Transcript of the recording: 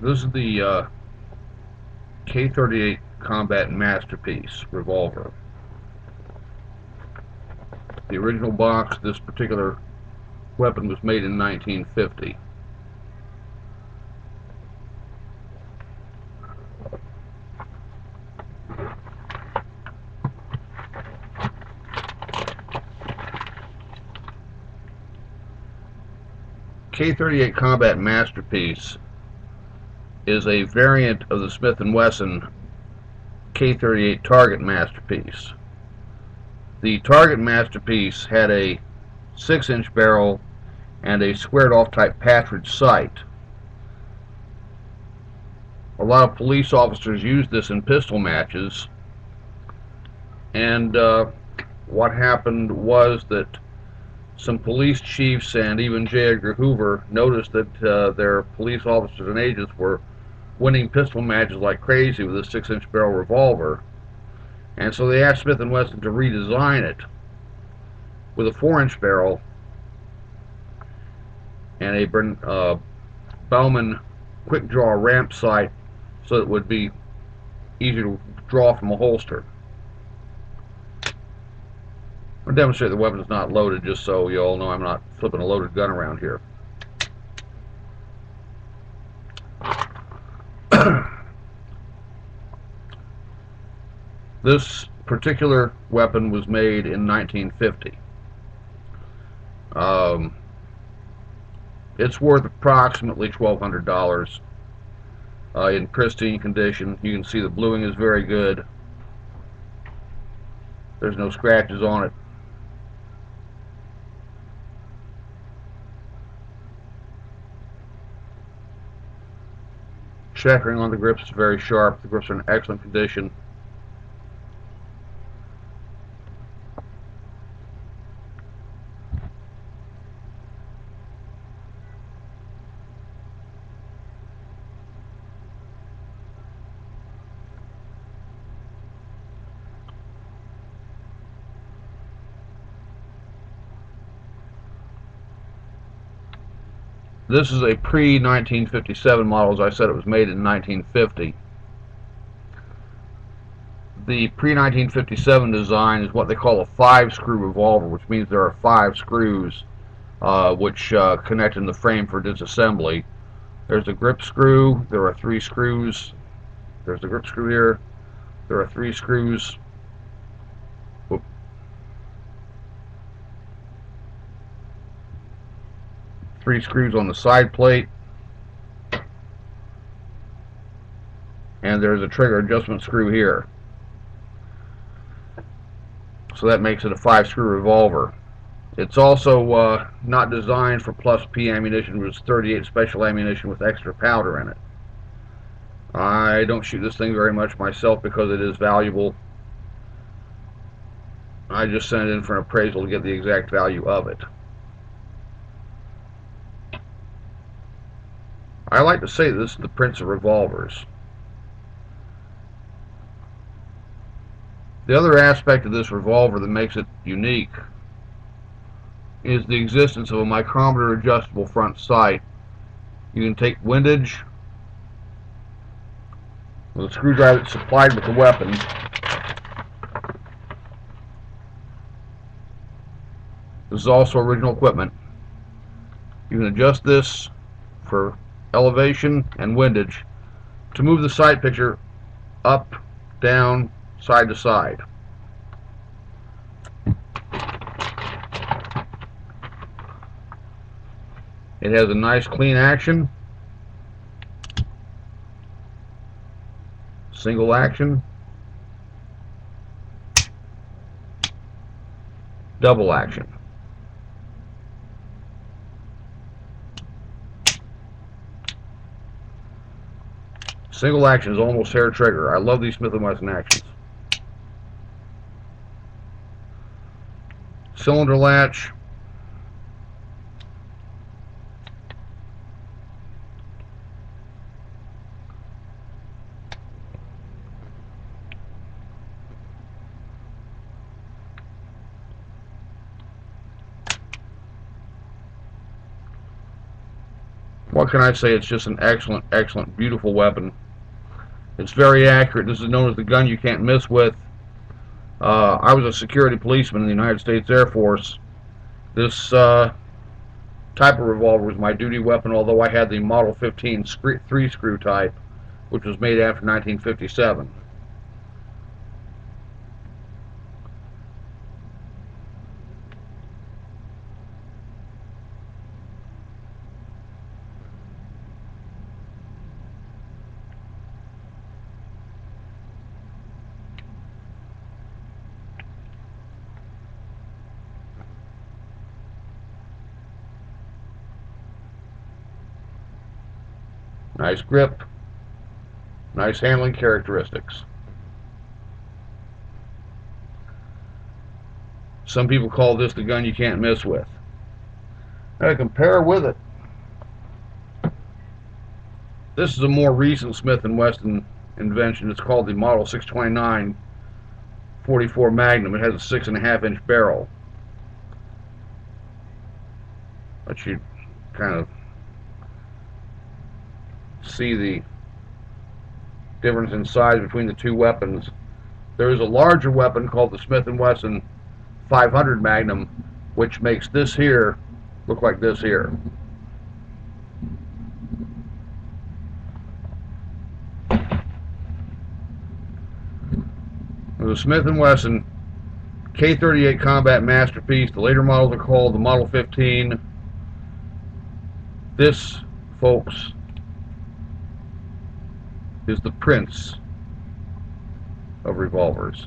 This is the K-38 Combat Masterpiece revolver. The original box, this particular weapon was made in 1950. K-38 Combat Masterpiece is a variant of the Smith&Wesson K-38 Target Masterpiece. The Target Masterpiece had a 6-inch barrel and a squared-off type patridge sight. A lot of police officers used this in pistol matches, and what happened was that some police chiefs and even J. Edgar Hoover noticed that their police officers and agents were winning pistol matches like crazy with a 6-inch barrel revolver, and so they asked Smith&Wesson to redesign it with a 4-inch barrel and a Bowman quick draw ramp sight so it would be easier to draw from a holster. I'll demonstrate the weapon is not loaded just so you all know I'm not flipping a loaded gun around here. This particular weapon was made in 1950. It's worth approximately $1,200 in pristine condition. You can see the bluing is very good. There's no scratches on it. Checkering on the grips is very sharp. The grips are in excellent condition. This is a pre-1957 model. As I said, it was made in 1950. The pre-1957 design is what they call a 5-screw revolver, which means there are 5 screws which connect in the frame for disassembly. There's a grip screw. There are 3 screws. There's the grip screw here. There are 3 screws. Whoop. 3 screws on the side plate, and there's a trigger adjustment screw here. So that makes it a 5-screw revolver. It's also not designed for plus P ammunition. It was 38 special ammunition with extra powder in it. I don't shoot this thing very much myself because it is valuable. I just sent it in for an appraisal to get the exact value of it. I like to say this is the Prince of Revolvers. The other aspect of this revolver that makes it unique is the existence of a micrometer adjustable front sight. You can take windage with a screwdriver that's supplied with the weapon. This is also original equipment. You can adjust this for elevation and windage to move the sight picture up, down, side to side. It has a nice clean action, single action, double action. Single action is almost hair trigger. I love these Smith&Wesson actions. Cylinder latch. What can I say? It's just an excellent, excellent, beautiful weapon. It's very accurate. This is known as the gun you can't miss with. I was a security policeman in the United States Air Force. This type of revolver was my duty weapon, although I had the Model 15 3-screw type, which was made after 1957. Nice grip, nice handling characteristics. Some people call this the gun you can't miss with. Now to compare with it, this is a more recent Smith&Wesson invention. It's called the Model 629 44 Magnum. It has a 6.5-inch barrel. Let you kind of see the difference in size between the two weapons. There is a larger weapon called the Smith&Wesson 500 Magnum, which makes this here look like this here. The Smith&Wesson K38 Combat Materpiece. The later models are called the Model 15. This, folks, is the prince of revolvers.